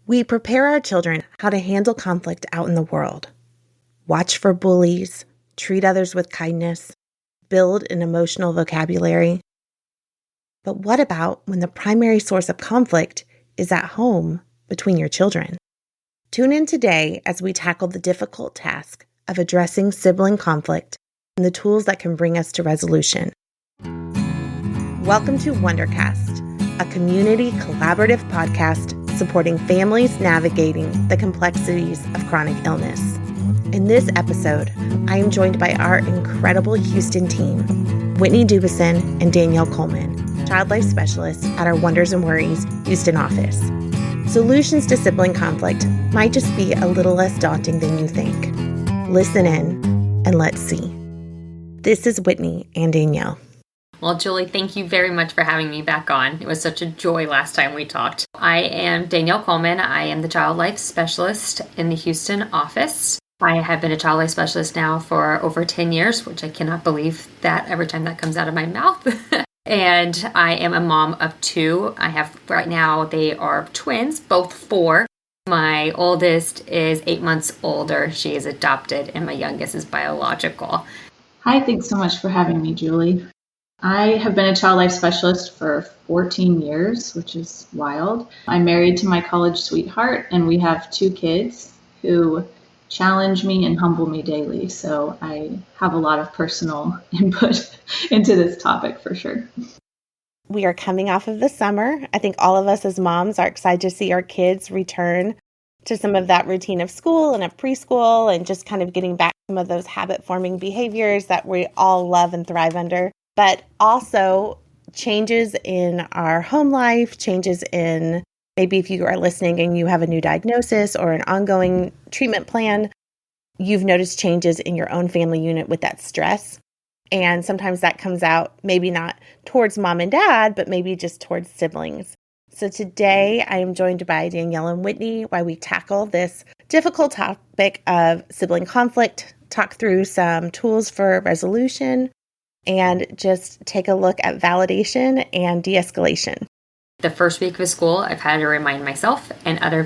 We prepare our children how to handle conflict out in the world. Watch for bullies, treat others with kindness, build an emotional vocabulary. But what about when the primary source of conflict is at home between your children? Tune in today as we tackle the difficult task of addressing sibling conflict and the tools that can bring us to resolution. Welcome to Wondercast, a community collaborative podcast supporting families navigating the complexities of chronic illness. In this episode, I am joined by our incredible Houston team, Whitney Dubuisson and Danielle Coleman, child life specialists at our Wonders Worries Houston office. Solutions to sibling conflict might just be a little less daunting than you think. Listen in and let's see. This is Whitney and Danielle. Well, Julie, thank you very much for having me back on. It was such a joy last time we talked. I am Danielle Coleman. I am the child life specialist in the Houston office. I have been a child life specialist now for over 10 years, which I cannot believe that every time that comes out of my mouth. And I am a mom of two. I have right now, they are twins, both 4. My oldest is 8 months older. She is adopted, and my youngest is biological. Hi, thanks so much for having me, Julie. I have been a child life specialist for 14 years, which is wild. I'm married to my college sweetheart, and we have 2 kids who challenge me and humble me daily. So I have a lot of personal input into this topic for sure. We are coming off of the summer. I think all of us as moms are excited to see our kids return to some of that routine of school and of preschool and just kind of getting back some of those habit-forming behaviors that we all love and thrive under. But also changes in our home life, changes in maybe if you are listening and you have a new diagnosis or an ongoing treatment plan, you've noticed changes in your own family unit with that stress. And sometimes that comes out maybe not towards mom and dad, but maybe just towards siblings. So today I am joined by Danielle and Whitney while we tackle this difficult topic of sibling conflict, talk through some tools for resolution, and just take a look at validation and de-escalation. The first week of school, I've had to remind myself and other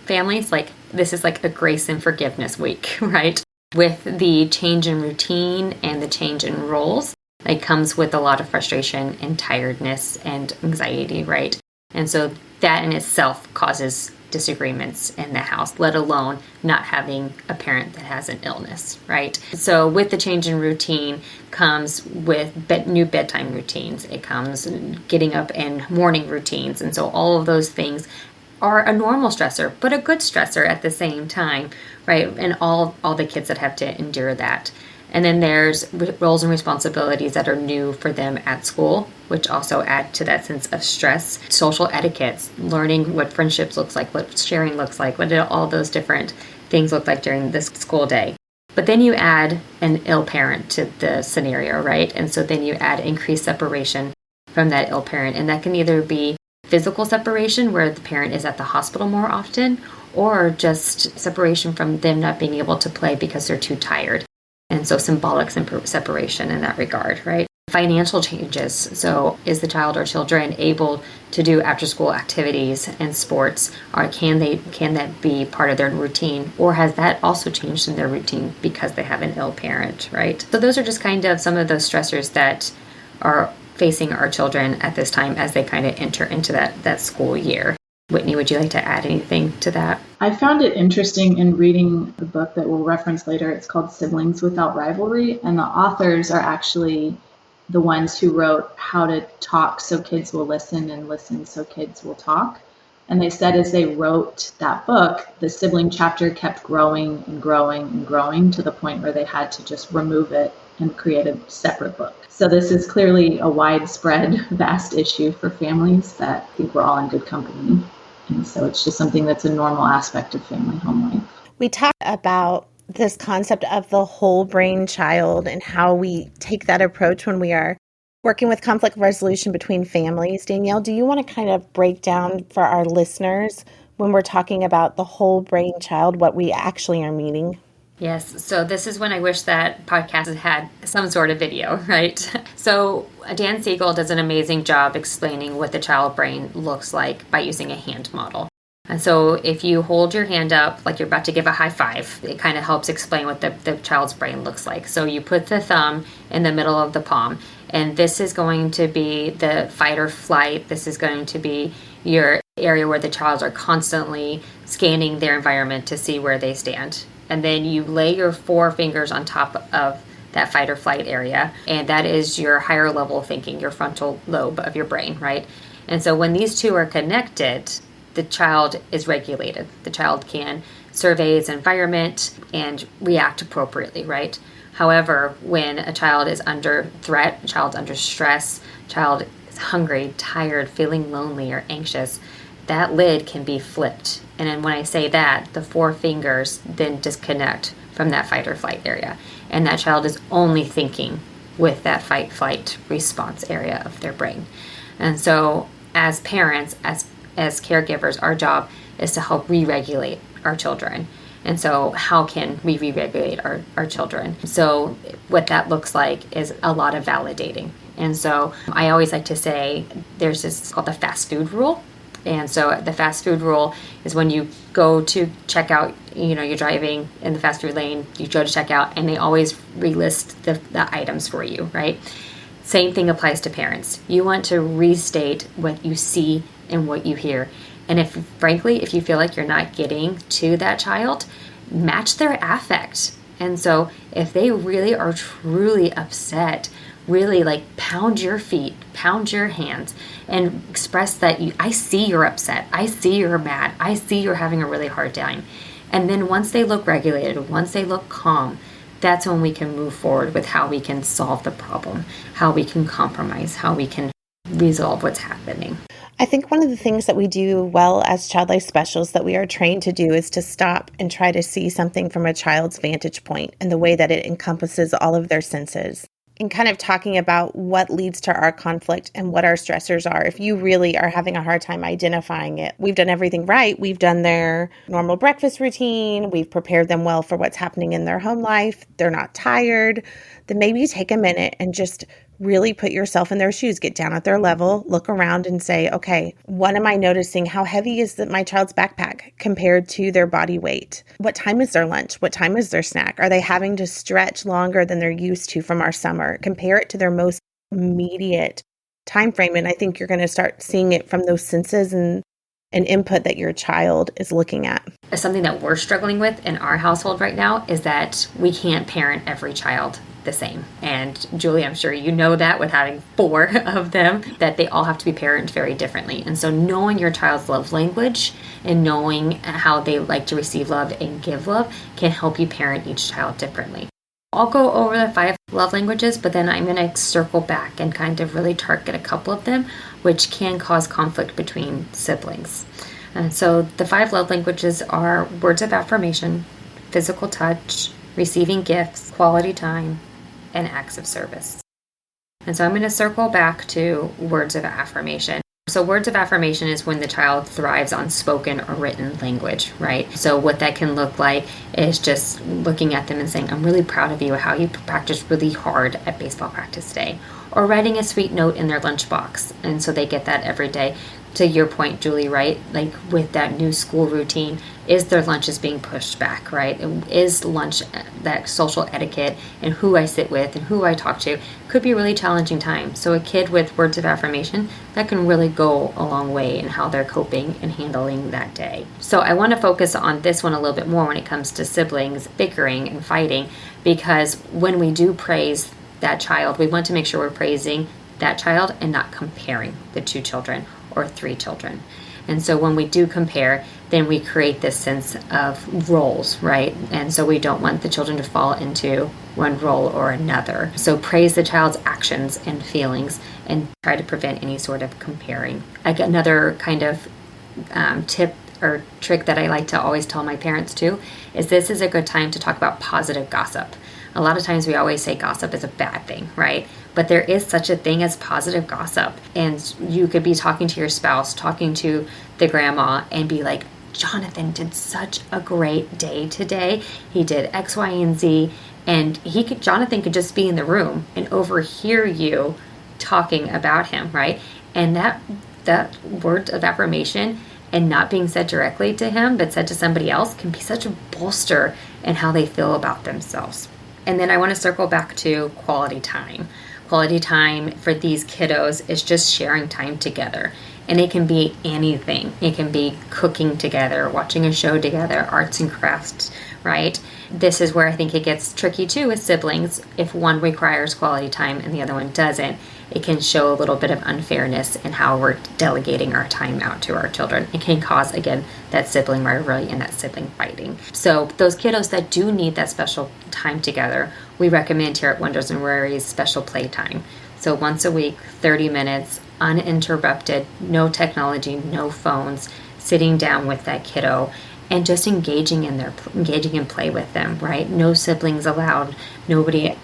families, this is like a grace and forgiveness week, right? With the change in routine and the change in roles, it comes with a lot of frustration and tiredness and anxiety, right? And so that in itself causes disagreements in the house, let alone not having a parent that has an illness, right? So with the change in routine comes with new bedtime routines. It comes getting up and morning routines. And so all of those things are a normal stressor, but a good stressor at the same time, right? And all the kids that have to endure that. And then there's roles and responsibilities that are new for them at school, which also add to that sense of stress. Social etiquettes, learning what friendships looks like, what sharing looks like, what do all those different things look like during this school day. But then you add an ill parent to the scenario, right? And so then you add increased separation from that ill parent. And that can either be physical separation, where the parent is at the hospital more often, or just separation from them not being able to play because they're too tired. And so symbolic separation in that regard, right? Financial changes. So is the child or children able to do after school activities and sports, or can that be part of their routine, or has that also changed in their routine because they have an ill parent, right? So those are just kind of some of those stressors that are facing our children at this time as they kind of enter into that school year. Whitney, would you like to add anything to that? I found it interesting in reading the book that we'll reference later. It's called Siblings Without Rivalry, and the authors are actually the ones who wrote How to Talk So Kids Will Listen and Listen So Kids Will Talk. And they said as they wrote that book, the sibling chapter kept growing and growing and growing to the point where they had to just remove it and create a separate book. So this is clearly a widespread, vast issue for families that I think we're all in good company. And so it's just something that's a normal aspect of family home life. We talk about this concept of the whole brain child and how we take that approach when we are working with conflict resolution between families. Danielle, do you want to kind of break down for our listeners when we're talking about the whole brain child, what we actually are meaning? Yes. So this is when I wish that podcast had some sort of video, right? So Dan Siegel does an amazing job explaining what the child brain looks like by using a hand model. And so if you hold your hand up like you're about to give a high five, it kind of helps explain what the child's brain looks like. So you put the thumb in the middle of the palm, and this is going to be the fight or flight. This is going to be your area where the child are constantly scanning their environment to see where they stand. And then you lay your 4 fingers on top of that fight or flight area, and that is your higher level thinking, your frontal lobe of your brain, right? And so when these two are connected, the child is regulated. The child can survey its environment and react appropriately, right? However, when a child is under threat, a child under stress, child is hungry, tired, feeling lonely or anxious, that lid can be flipped. And then when I say that, the 4 fingers then disconnect from that fight or flight area. And that child is only thinking with that fight flight response area of their brain. And so as parents, as caregivers, our job is to help re-regulate our children. And so how can we re-regulate our children? So what that looks like is a lot of validating. And so I always like to say there's this called the fast food rule. And so the fast food rule is when you go to check out, you're driving in the fast food lane, you go to check out, and they always relist the items for you, right? Same thing applies to parents. You want to restate what you see and what you hear. And if you feel like you're not getting to that child, match their affect. And so if they really are truly upset, really pound your feet, pound your hands, and express that I see you're upset, I see you're mad, I see you're having a really hard time. And then once they look regulated, once they look calm, that's when we can move forward with how we can solve the problem, how we can compromise, how we can resolve what's happening. I think one of the things that we do well as child life specialists that we are trained to do is to stop and try to see something from a child's vantage point and the way that it encompasses all of their senses. And kind of talking about what leads to our conflict and what our stressors are. If you really are having a hard time identifying it, we've done everything right. We've done their normal breakfast routine. We've prepared them well for what's happening in their home life. They're not tired. Then maybe take a minute and just really put yourself in their shoes, get down at their level, look around and say, okay, what am I noticing? How heavy is my child's backpack compared to their body weight? What time is their lunch? What time is their snack? Are they having to stretch longer than they're used to from our summer? Compare it to their most immediate time frame. And I think you're going to start seeing it from those senses and input that your child is looking at. Something that we're struggling with in our household right now is that we can't parent every child the same. And Julie, I'm sure you know that with having 4 of them, that they all have to be parented very differently. And so knowing your child's love language and knowing how they like to receive love and give love can help you parent each child differently. I'll go over the 5 love languages, but then I'm going to circle back and kind of really target a couple of them, which can cause conflict between siblings. And so the 5 love languages are words of affirmation, physical touch, receiving gifts, quality time, and acts of service. And so I'm going to circle back to words of affirmation. So words of affirmation is when the child thrives on spoken or written language, right? So what that can look like is just looking at them and saying, I'm really proud of you, how you practiced really hard at baseball practice today. Or writing a sweet note in their lunchbox. And so they get that every day. To your point, Julie, right? Like with that new school routine, is their lunch is being pushed back, right? Is lunch, that social etiquette and who I sit with and who I talk to could be a really challenging time. So a kid with words of affirmation, that can really go a long way in how they're coping and handling that day. So I want to focus on this one a little bit more when it comes to siblings bickering and fighting, because when we do praise that child, we want to make sure we're praising that child and not comparing the 2 children or 3 children. And so when we do compare, then we create this sense of roles, right? And so we don't want the children to fall into one role or another. So praise the child's actions and feelings and try to prevent any sort of comparing. Like another kind of tip or trick that I like to always tell my parents too is this is a good time to talk about positive gossip. A lot of times we always say gossip is a bad thing, right? But there is such a thing as positive gossip. And you could be talking to your spouse, talking to the grandma, and be like, Jonathan did such a great day today. He did X, Y, and Z. And Jonathan could just be in the room and overhear you talking about him, right? And that word of affirmation and not being said directly to him, but said to somebody else, can be such a bolster in how they feel about themselves. And then I want to circle back to quality time. Quality time for these kiddos is just sharing time together. And it can be anything. It can be cooking together, watching a show together, arts and crafts, right? This is where I think it gets tricky too with siblings. If one requires quality time and the other one doesn't, it can show a little bit of unfairness in how we're delegating our time out to our children. It can cause, again, that sibling rivalry and that sibling fighting. So those kiddos that do need that special time together, we recommend here at Wonders and Worries special playtime. So once a week, 30 minutes, uninterrupted, no technology, no phones, sitting down with that kiddo and just engaging in play with them, right? No siblings allowed, nobody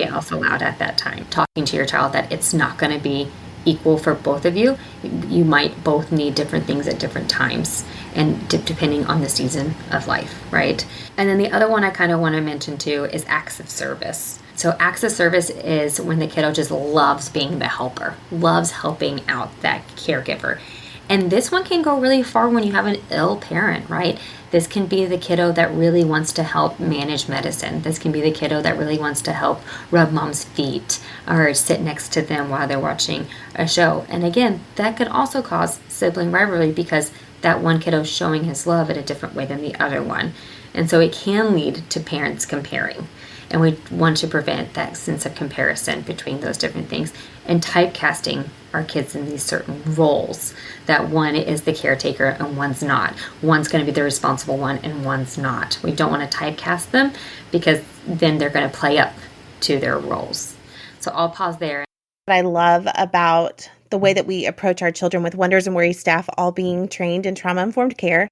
else allowed at that time. Talking to your child that it's not going to be equal for both of you. You might both need different things at different times, and depending on the season of life, right? And then the other one I kind of want to mention too is acts of service. So acts of service is when the kiddo just loves being the helper, loves helping out that caregiver. And this one can go really far when you have an ill parent, right? This can be the kiddo that really wants to help manage medicine. This can be the kiddo that really wants to help rub mom's feet or sit next to them while they're watching a show. And again, that could also cause sibling rivalry because that one kiddo is showing his love in a different way than the other one. And so it can lead to parents comparing. And we want to prevent that sense of comparison between those different things and typecasting our kids in these certain roles, that one is the caretaker and one's not. One's going to be the responsible one and one's not. We don't want to typecast them because then they're going to play up to their roles. So I'll pause there. What I love about the way that we approach our children with Wonders and Worries staff all being trained in trauma-informed care,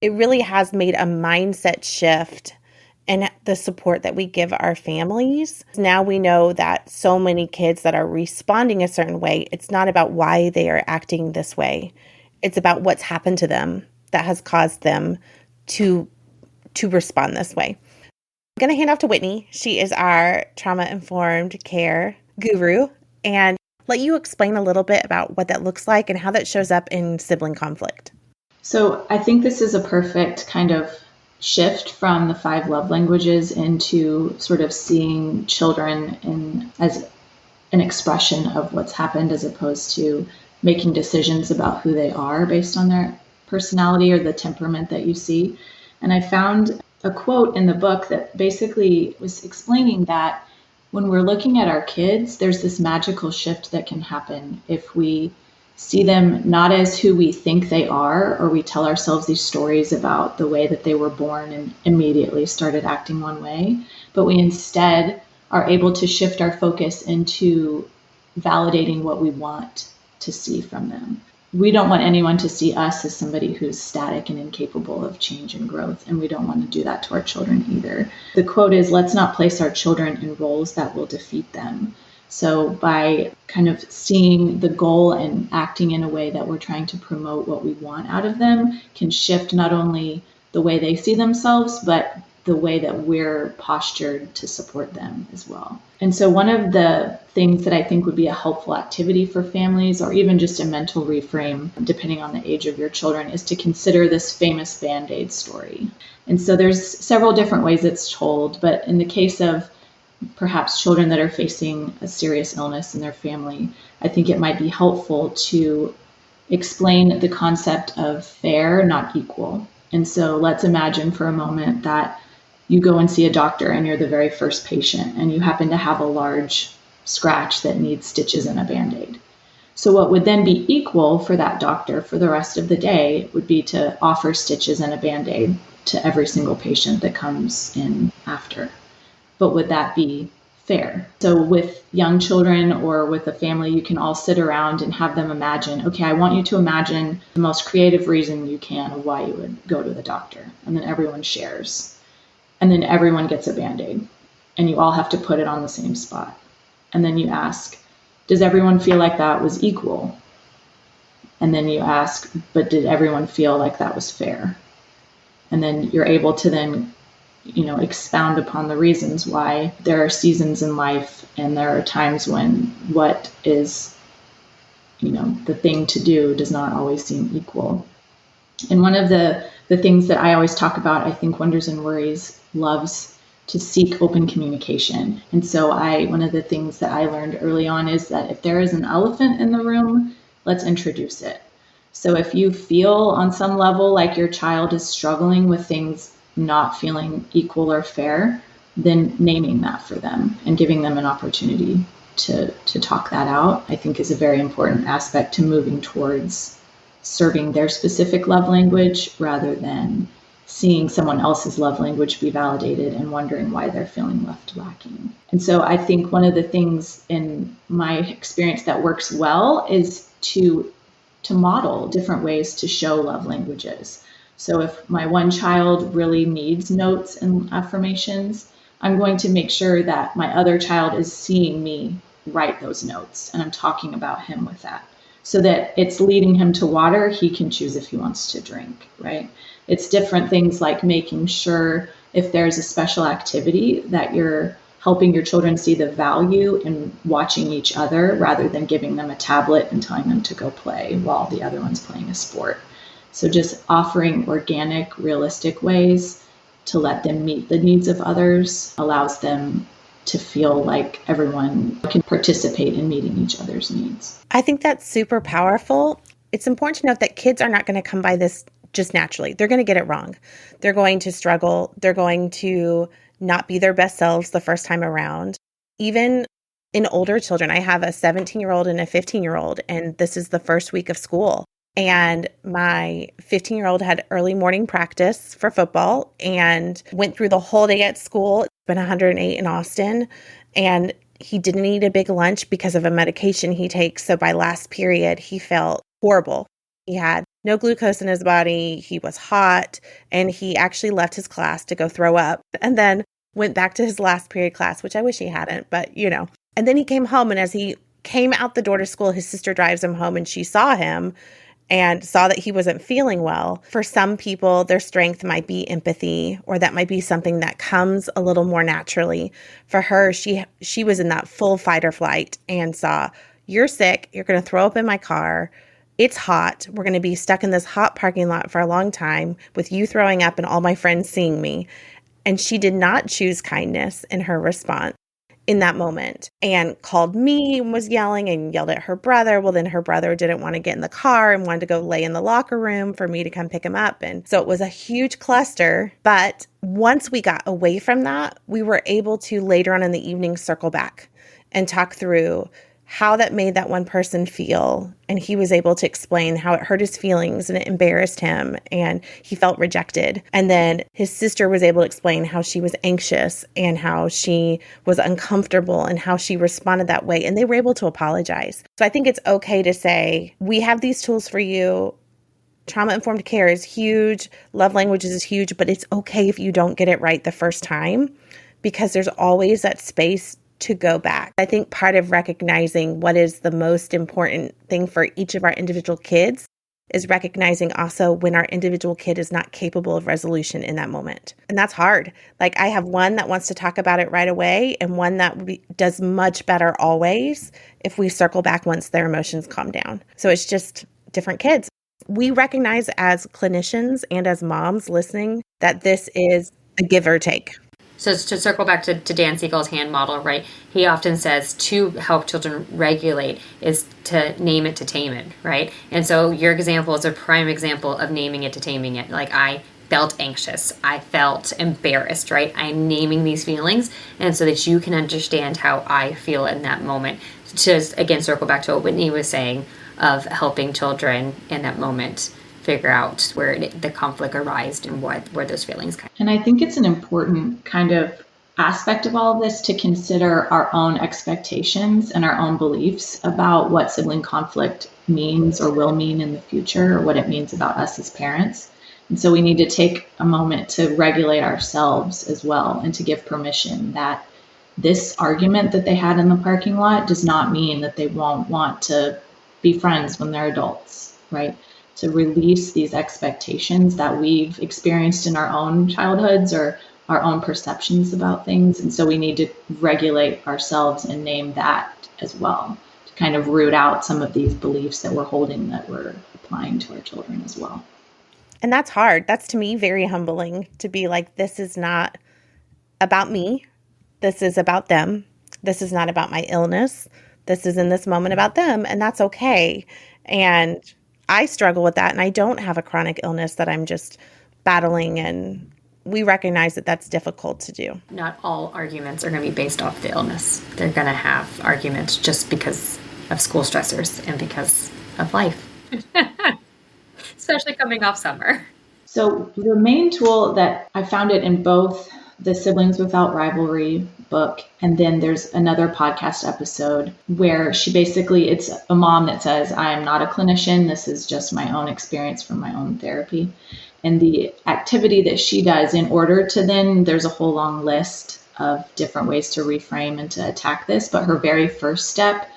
it really has made a mindset shift and the support that we give our families. Now we know that so many kids that are responding a certain way, it's not about why they are acting this way. It's about what's happened to them that has caused them to respond this way. I'm going to hand off to Whitney. She is our trauma-informed care guru, and let you explain a little bit about what that looks like and how that shows up in sibling conflict. So I think this is a perfect kind of shift from the 5 love languages into sort of seeing children as an expression of what's happened as opposed to making decisions about who they are based on their personality or the temperament that you see. And I found a quote in the book that basically was explaining that when we're looking at our kids, there's this magical shift that can happen if we see them not as who we think they are, or we tell ourselves these stories about the way that they were born and immediately started acting one way, but we instead are able to shift our focus into validating what we want to see from them. We don't want anyone to see us as somebody who's static and incapable of change and growth, and we don't want to do that to our children either. The quote is, "Let's not place our children in roles that will defeat them." So by kind of seeing the goal and acting in a way that we're trying to promote what we want out of them can shift not only the way they see themselves, but the way that we're postured to support them as well. And so one of the things that I think would be a helpful activity for families, or even just a mental reframe, depending on the age of your children, is to consider this famous Band-Aid story. And so there's several different ways it's told, but in the case of perhaps children that are facing a serious illness in their family, I think it might be helpful to explain the concept of fair, not equal. And so let's imagine for a moment that you go and see a doctor and you're the very first patient and you happen to have a large scratch that needs stitches and a Band-Aid. So what would then be equal for that doctor for the rest of the day would be to offer stitches and a Band-Aid to every single patient that comes in after. But would that be fair? So with young children or with a family, you can all sit around and have them imagine, okay, I want you to imagine the most creative reason you can of why you would go to the doctor. And then everyone shares. And then everyone gets a Band-Aid. And you all have to put it on the same spot. And then you ask, does everyone feel like that was equal? And then you ask, but did everyone feel like that was fair? And then you're able to then expound upon the reasons why there are seasons in life and there are times when what is, the thing to do does not always seem equal. And one of the things that I always talk about, I think Wonders and Worries loves to seek open communication. And so one of the things that I learned early on is that if there is an elephant in the room, let's introduce it. So if you feel on some level like your child is struggling with things not feeling equal or fair, then naming that for them and giving them an opportunity to talk that out, I think is a very important aspect to moving towards serving their specific love language rather than seeing someone else's love language be validated and wondering why they're feeling left lacking. And so I think one of the things in my experience that works well is to model different ways to show love languages. So if my one child really needs notes and affirmations, I'm going to make sure that my other child is seeing me write those notes and I'm talking about him with that, so that it's leading him to water. He can choose if he wants to drink, right? It's different things like making sure if there's a special activity that you're helping your children see the value in watching each other rather than giving them a tablet and telling them to go play while the other one's playing a sport. So just offering organic, realistic ways to let them meet the needs of others allows them to feel like everyone can participate in meeting each other's needs. I think that's super powerful. It's important to note that kids are not going to come by this just naturally. They're going to get it wrong. They're going to struggle. They're going to not be their best selves the first time around. Even in older children, I have a 17-year-old and a 15-year-old, and this is the first week of school. And my 15-year-old had early morning practice for football and went through the whole day at school. It's been 108 in Austin, and he didn't eat a big lunch because of a medication he takes. So by last period, he felt horrible. He had no glucose in his body. He was hot, and he actually left his class to go throw up and then went back to his last period class, which I wish he hadn't, but And then he came home, and as he came out the door to school, his sister drives him home, and she saw him and saw that he wasn't feeling well. For some people, their strength might be empathy, or that might be something that comes a little more naturally. For her, she was in that full fight or flight and saw, you're sick, you're going to throw up in my car, it's hot, we're going to be stuck in this hot parking lot for a long time with you throwing up and all my friends seeing me. And she did not choose kindness in her response in that moment, and called me and was yelling and yelled at her brother. Well, then her brother didn't want to get in the car and wanted to go lay in the locker room for me to come pick him up. And so it was a huge cluster. But once we got away from that, we were able to later on in the evening circle back and talk through how that made that one person feel. And he was able to explain how it hurt his feelings and it embarrassed him and he felt rejected. And then his sister was able to explain how she was anxious and how she was uncomfortable and how she responded that way. And they were able to apologize. So I think it's okay to say, we have these tools for you. Trauma-informed care is huge. Love languages is huge, but it's okay if you don't get it right the first time, because there's always that space to go back. I think part of recognizing what is the most important thing for each of our individual kids is recognizing also when our individual kid is not capable of resolution in that moment. And that's hard. Like, I have one that wants to talk about it right away and one that does much better always if we circle back once their emotions calm down. So it's just different kids. We recognize as clinicians and as moms listening that this is a give or take. So to circle back to Dan Siegel's hand model, right? He often says to help children regulate is to name it to tame it, right? And so your example is a prime example of naming it to taming it. Like, I felt anxious, I felt embarrassed, right? I'm naming these feelings, and so that you can understand how I feel in that moment. To, again, circle back to what Whitney was saying of helping children in that moment figure out where the conflict arose and where those feelings come. And I think it's an important kind of aspect of all of this to consider our own expectations and our own beliefs about what sibling conflict means or will mean in the future, or what it means about us as parents. And so we need to take a moment to regulate ourselves as well, and to give permission that this argument that they had in the parking lot does not mean that they won't want to be friends when they're adults, right? To release these expectations that we've experienced in our own childhoods or our own perceptions about things. And so we need to regulate ourselves and name that as well, to kind of root out some of these beliefs that we're holding that we're applying to our children as well. And that's hard. That's, to me, very humbling to be like, this is not about me. This is about them. This is not about my illness. This is in this moment about them, and that's okay. And I struggle with that, and I don't have a chronic illness that I'm just battling, and we recognize that that's difficult to do. Not all arguments are going to be based off the illness. They're going to have arguments just because of school stressors and because of life, especially coming off summer. So the main tool that I found it in both the Siblings Without Rivalry book, and then there's another podcast episode where it's a mom that says, I am not a clinician. This is just my own experience from my own therapy. And the activity that she does in order to then, there's a whole long list of different ways to reframe and to attack this. But her very first step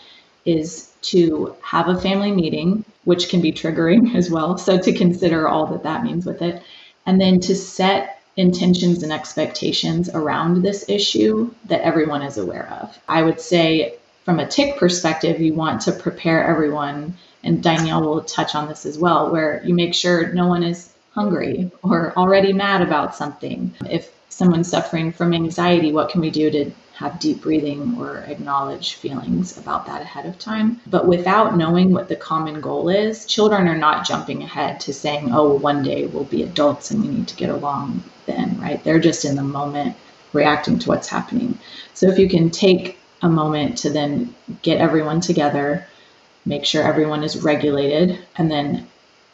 is to have a family meeting, which can be triggering as well. So to consider all that means with it. And then to set intentions and expectations around this issue that everyone is aware of. I would say from a tick perspective, you want to prepare everyone, and Danielle will touch on this as well, where you make sure no one is hungry or already mad about something. If someone's suffering from anxiety, what can we do to have deep breathing or acknowledge feelings about that ahead of time? But without knowing what the common goal is, children are not jumping ahead to saying, oh, one day we'll be adults and we need to get along then, right? They're just in the moment reacting to what's happening. So if you can take a moment to then get everyone together, make sure everyone is regulated, and then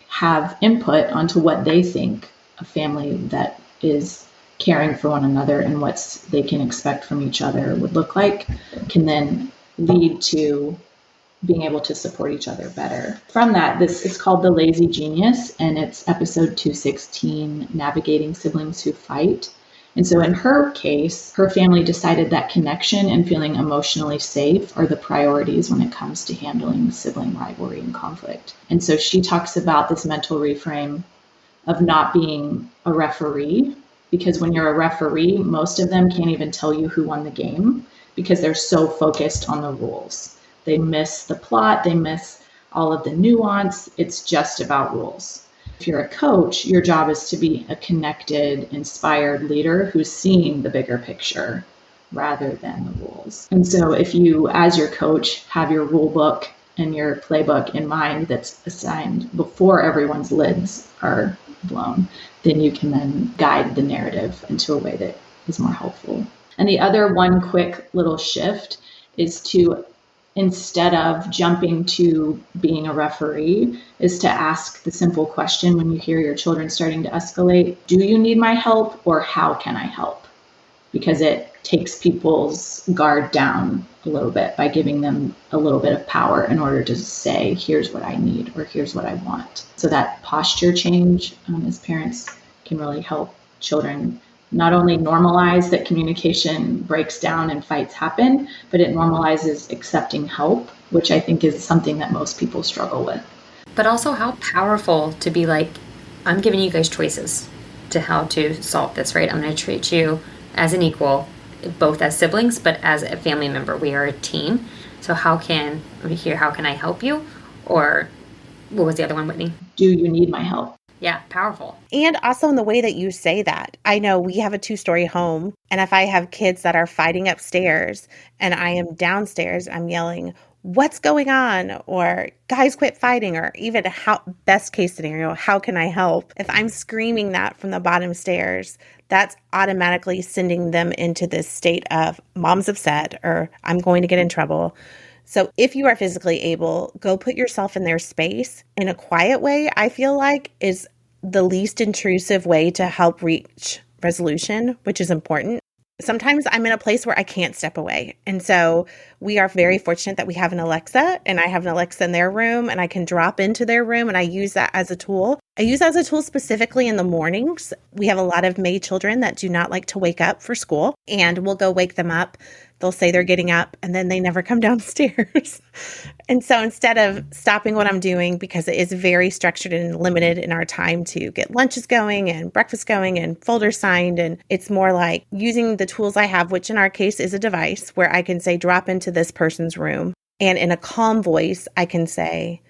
have input onto what they think a family that is caring for one another and what they can expect from each other would look like, can then lead to being able to support each other better. From that, this is called The Lazy Genius, and it's episode 216, Navigating Siblings Who Fight. And so in her case, her family decided that connection and feeling emotionally safe are the priorities when it comes to handling sibling rivalry and conflict. And so she talks about this mental reframe of not being a referee, because when you're a referee, most of them can't even tell you who won the game because they're so focused on the rules. They miss the plot, they miss all of the nuance. It's just about rules. If you're a coach, your job is to be a connected, inspired leader who's seeing the bigger picture rather than the rules. And so if you, as your coach, have your rule book and your playbook in mind that's assigned before everyone's lids are blown, then you can then guide the narrative into a way that is more helpful. And the other one quick little shift is to, instead of jumping to being a referee, is to ask the simple question when you hear your children starting to escalate: do you need my help, or how can I help? Because it takes people's guard down a little bit by giving them a little bit of power in order to say, here's what I need, or here's what I want. So that posture change as parents can really help children not only normalize that communication breaks down and fights happen, but it normalizes accepting help, which I think is something that most people struggle with. But also how powerful to be like, I'm giving you guys choices to how to solve this, right? I'm going to treat you as an equal, both as siblings, but as a family member. We are a team. So how can I help you? Or what was the other one, Whitney? Do you need my help? Yeah, powerful. And also in the way that you say that. I know we have a 2-story home, and if I have kids that are fighting upstairs and I am downstairs, I'm yelling, what's going on? Or guys quit fighting, or even best case scenario, how can I help? If I'm screaming that from the bottom stairs, that's automatically sending them into this state of mom's upset or I'm going to get in trouble. So if you are physically able, go put yourself in their space in a quiet way, I feel like is the least intrusive way to help reach resolution, which is important. Sometimes I'm in a place where I can't step away. And so we are very fortunate that we have an Alexa, and I have an Alexa in their room, and I can drop into their room, and I use that as a tool. I use that as a tool specifically in the mornings. We have a lot of May children that do not like to wake up for school, and we'll go wake them up. They'll say they're getting up, and then they never come downstairs. And so instead of stopping what I'm doing, because it is very structured and limited in our time to get lunches going and breakfast going and folders signed, and it's more like using the tools I have, which in our case is a device where I can say, drop into this person's room. And in a calm voice, I can say,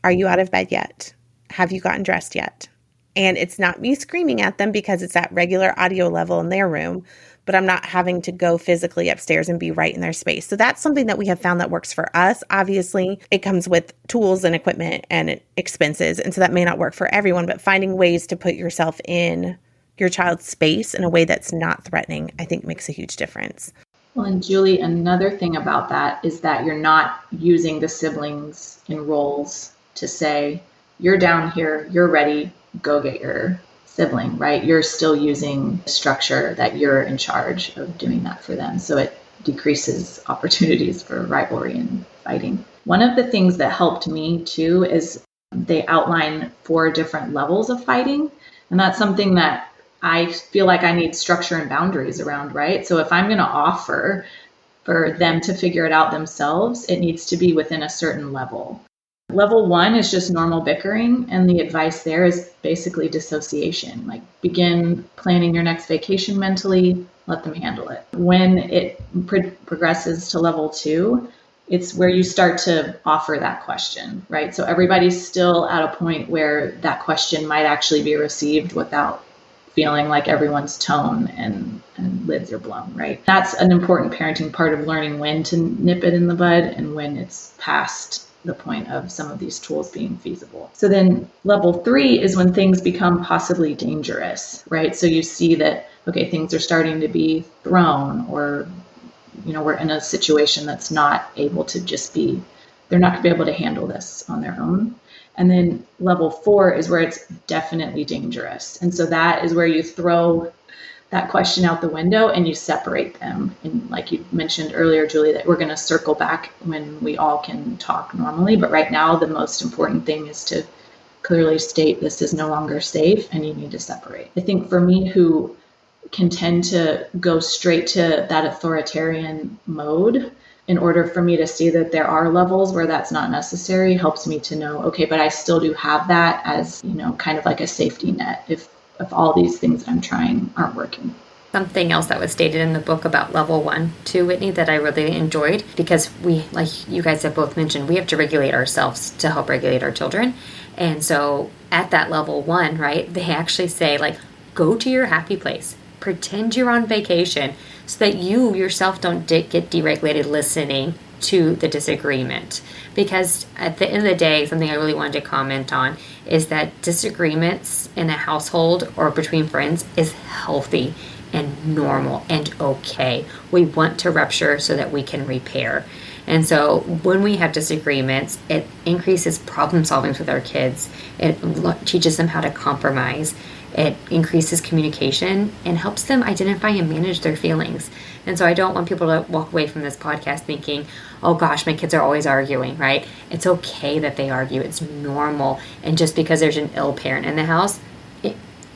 are you out of bed yet? Have you gotten dressed yet? And it's not me screaming at them because it's at regular audio level in their room, but I'm not having to go physically upstairs and be right in their space. So that's something that we have found that works for us. Obviously, it comes with tools and equipment and expenses. And so that may not work for everyone, but finding ways to put yourself in your child's space in a way that's not threatening, I think makes a huge difference. Well, and Julie, another thing about that is that you're not using the siblings in roles to say, you're down here, you're ready, go get your sibling, right? You're still using structure that you're in charge of doing that for them. So it decreases opportunities for rivalry and fighting. One of the things that helped me too is they outline 4 different levels of fighting. And that's something that I feel like I need structure and boundaries around, right? So if I'm going to offer for them to figure it out themselves, it needs to be within a certain level. Level 1 is just normal bickering, and the advice there is basically dissociation. Like, begin planning your next vacation mentally, let them handle it. When it progresses to level 2, it's where you start to offer that question, right? So everybody's still at a point where that question might actually be received without feeling like everyone's tone and lids are blown, right? That's an important parenting part of learning when to nip it in the bud and when it's past the point of some of these tools being feasible. So then level 3 is when things become possibly dangerous, right? So you see that, okay, things are starting to be thrown, or, we're in a situation that's not able to just be, they're not going to be able to handle this on their own. And then level 4 is where it's definitely dangerous. And so that is where you throw that question out the window and you separate them. And like you mentioned earlier, Julie, that we're going to circle back when we all can talk normally. But right now, the most important thing is to clearly state this is no longer safe and you need to separate. I think for me, who can tend to go straight to that authoritarian mode, in order for me to see that there are levels where that's not necessary, helps me to know, okay, but I still do have that as, kind of like a safety net if all these things that I'm trying aren't working. Something else that was stated in the book about level 1 too, Whitney, that I really enjoyed, because we, like you guys have both mentioned, we have to regulate ourselves to help regulate our children. And so at that level 1, right, they actually say, like, go to your happy place, pretend you're on vacation, so that you yourself don't get deregulated listening to the disagreement. Because at the end of the day, something I really wanted to comment on is that disagreements in a household or between friends is healthy and normal and okay. We want to rupture so that we can repair. And so when we have disagreements, it increases problem solving with our kids. It teaches them how to compromise. It increases communication and helps them identify and manage their feelings. And so I don't want people to walk away from this podcast thinking, oh gosh, my kids are always arguing, right? It's okay that they argue. It's normal. And just because there's an ill parent in the house,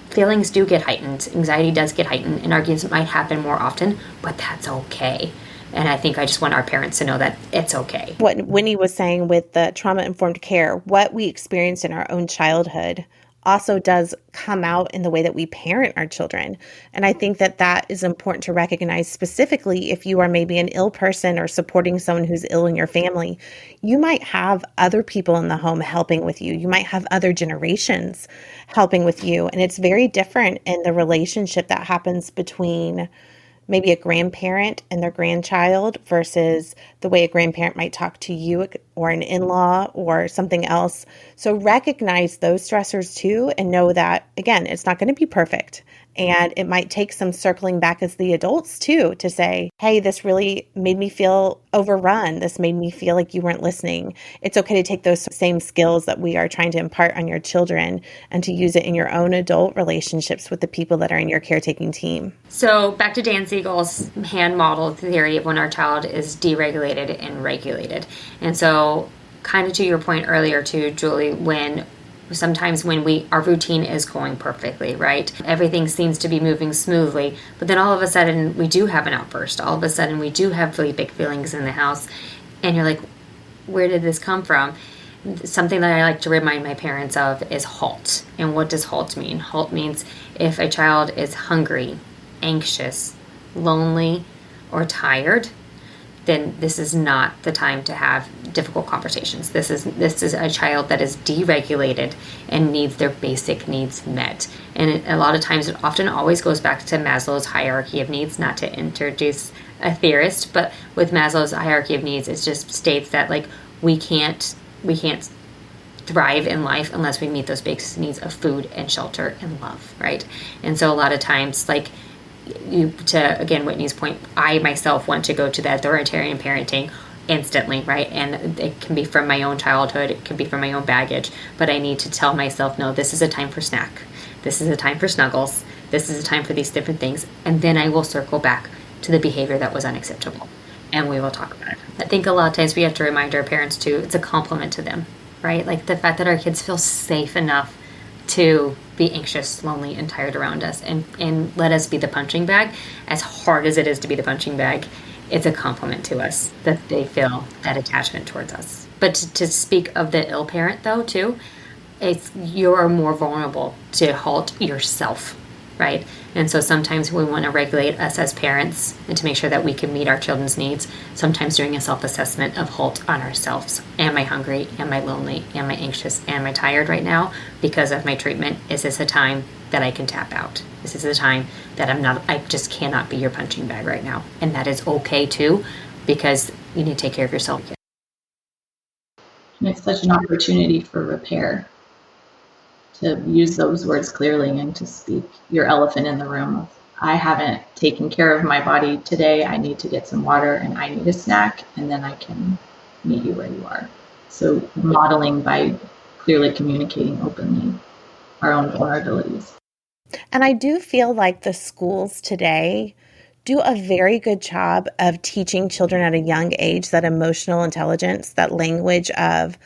feelings do get heightened. Anxiety does get heightened, and arguments might happen more often, but that's okay. And I think I just want our parents to know that it's okay. What Whitney was saying with the trauma-informed care, what we experienced in our own childhood also does come out in the way that we parent our children. And I think that that is important to recognize, specifically if you are maybe an ill person or supporting someone who's ill in your family. You might have other people in the home helping with you. You might have other generations helping with you. And it's very different in the relationship that happens between maybe a grandparent and their grandchild versus the way a grandparent might talk to you or an in-law or something else. So recognize those stressors too, and know that, again, it's not going to be perfect. And it might take some circling back as the adults too to say, hey, this really made me feel overrun. This made me feel like you weren't listening. It's okay to take those same skills that we are trying to impart on your children and to use it in your own adult relationships with the people that are in your caretaking team. So back to Dan Siegel's hand model theory of when our child is deregulated and regulated. And so kind of to your point earlier too, Julie, when sometimes when our routine is going perfectly, right? Everything seems to be moving smoothly, but then all of a sudden we do have an outburst. All of a sudden we do have really big feelings in the house. And you're like, where did this come from? Something that I like to remind my parents of is HALT. And what does HALT mean? HALT means if a child is hungry, anxious, lonely, or tired, then this is not the time to have difficult conversations. This is a child that is deregulated and needs their basic needs met. And a lot of times, it often always goes back to Maslow's hierarchy of needs, not to introduce a theorist, but with Maslow's hierarchy of needs, it just states that like we can't thrive in life unless we meet those basic needs of food and shelter and love, right? And so a lot of times, like, to again Whitney's point, I myself want to go to that authoritarian parenting instantly, right? And it can be from my own childhood, it can be from my own baggage, but I need to tell myself, no, this is a time for snack, this is a time for snuggles, this is a time for these different things, and then I will circle back to the behavior that was unacceptable, and we will talk about it. I think a lot of times we have to remind our parents too, it's a compliment to them, right? Like the fact that our kids feel safe enough to be anxious, lonely, and tired around us, and let us be the punching bag. As hard as it is to be the punching bag, it's a compliment to us that they feel that attachment towards us. But to speak of the ill parent, though, too, you're more vulnerable to halt yourself, right? And so sometimes we want to regulate us as parents and to make sure that we can meet our children's needs, sometimes doing a self-assessment of halt on ourselves. Am I hungry? Am I lonely? Am I anxious? Am I tired right now because of my treatment? Is this a time that I can tap out? This is a time that I just cannot be your punching bag right now. And that is okay too, because you need to take care of yourself. And it's such an opportunity for repair, to use those words clearly and to speak your elephant in the room of, I haven't taken care of my body today. I need to get some water and I need a snack, and then I can meet you where you are. So modeling by clearly communicating openly our own vulnerabilities. And I do feel like the schools today do a very good job of teaching children at a young age that emotional intelligence, that language of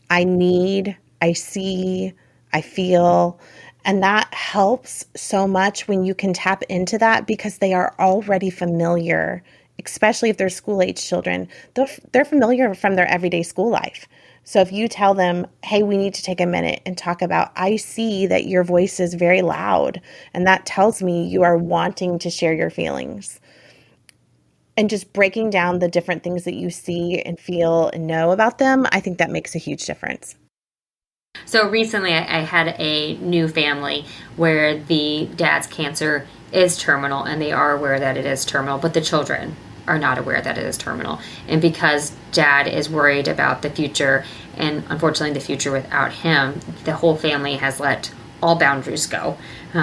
I need, I see, I feel. And that helps so much when you can tap into that, because they are already familiar, especially if they're school-age children. They're familiar from their everyday school life. So if you tell them, hey, we need to take a minute and talk about, I see that your voice is very loud, and that tells me you are wanting to share your feelings. And just breaking down the different things that you see and feel and know about them, I think that makes a huge difference. So recently I had a new family where the dad's cancer is terminal, and they are aware that it is terminal, but the children are not aware that it is terminal. And because dad is worried about the future, and unfortunately the future without him, the whole family has let all boundaries go.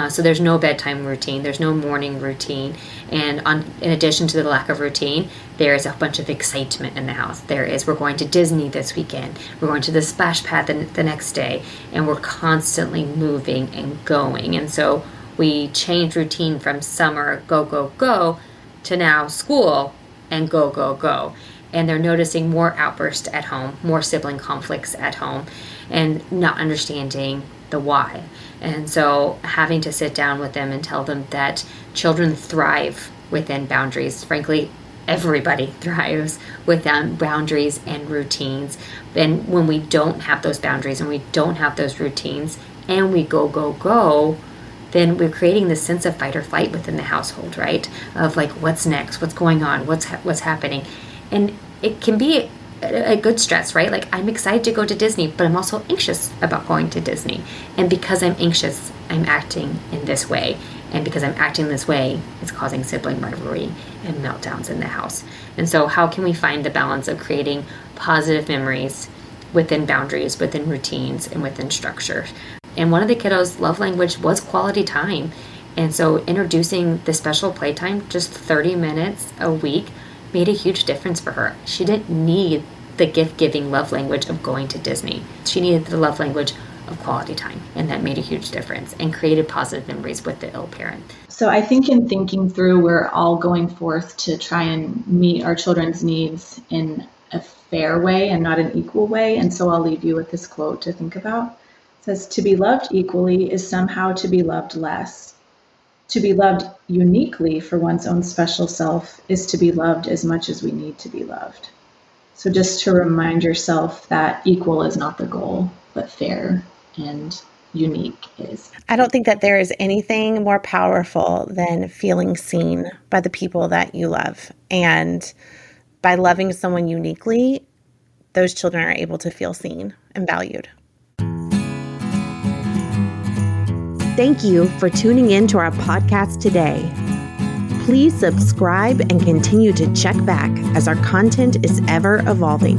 So there's no bedtime routine, there's no morning routine, and in addition to the lack of routine, there is a bunch of excitement in the house. We're going to Disney this weekend, we're going to the splash pad the next day, and we're constantly moving and going. And so we change routine from summer, go, go, go, to now school and go, go, go. And they're noticing more outbursts at home, more sibling conflicts at home, and not understanding the why. And so having to sit down with them and tell them that children thrive within boundaries. Frankly, everybody thrives within boundaries and routines. And when we don't have those boundaries and we don't have those routines and we go, go, go, then we're creating this sense of fight or flight within the household, right? Of like, what's next? What's going on? What's happening? And it can be a good stress, right? Like, I'm excited to go to Disney, but I'm also anxious about going to Disney. And because I'm anxious, I'm acting in this way. And because I'm acting this way, it's causing sibling rivalry and meltdowns in the house. And so how can we find the balance of creating positive memories within boundaries, within routines, and within structure? And one of the kiddos' love language was quality time. And so introducing the special playtime, just 30 minutes a week, made a huge difference for her. She didn't need the gift-giving love language of going to Disney. She needed the love language of quality time, and that made a huge difference and created positive memories with the ill parent. So I think in thinking through, we're all going forth to try and meet our children's needs in a fair way and not an equal way. And so I'll leave you with this quote to think about. It says, "To be loved equally is somehow to be loved less. To be loved uniquely for one's own special self is to be loved as much as we need to be loved." So just to remind yourself that equal is not the goal, but fair and unique is. I don't think that there is anything more powerful than feeling seen by the people that you love. And By loving someone uniquely, those children are able to feel seen and valued. Thank you for tuning in to our podcast today. Please subscribe and continue to check back as our content is ever evolving.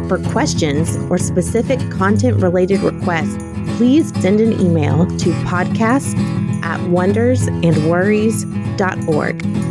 For questions or specific content-related requests, please send an email to podcast@wondersandworries.org.